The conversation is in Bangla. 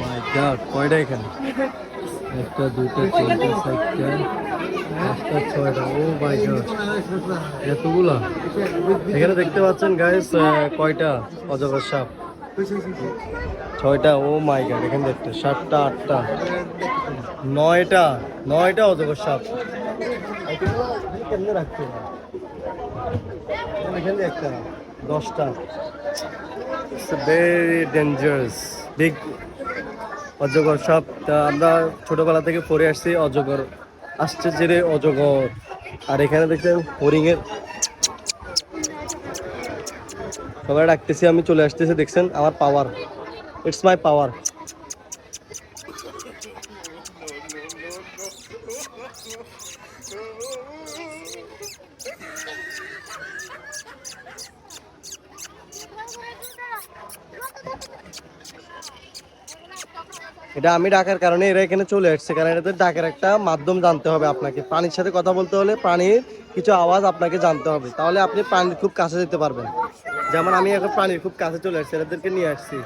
মাই গড, কয়টা এখানে? একটা, দুইটা, তিনটা, চারটা, পাঁচটা, ছয়টা। ও মাই গড, এতগুলা! এখানে দেখতে পাচ্ছেন গাইস, কয়টা অজগর সাপ? ছয়টা। ও মাই গড, এখানে দেখতে সাতটা, আটটা, নয়টা। নয়টা অজগর সাপ। কেমনে রাখছে? এখানে একটা, 10টা। ভেরি ডেঞ্জারাস বিগ অজগর সাপ। তা আমরা ছোটবেলা থেকে পড়ে আসছি অজগর আসছে জেরে অজগর। আর এখানে দেখছেন হরিণের, সবাই ডাকতেছি, আমি চলে আসতেছি। দেখছেন আমার পাওয়ার, ইটস মাই পাওয়ার। এটা আমি ডাকার কারণে এরা এখানে চলে আসছে, কারণ এটাতে ডাকার একটা মাধ্যম জানতে হবে আপনাকে। প্রাণীর সাথে কথা বলতে হলে প্রাণীর কিছু আওয়াজ আপনাকে জানতে হবে, তাহলে আপনি প্রাণীর খুব কাছে যেতে পারবেন। যেমন আমি এখন প্রাণীর খুব কাছে চলে আসছি, এদেরকে নিয়ে আসছি।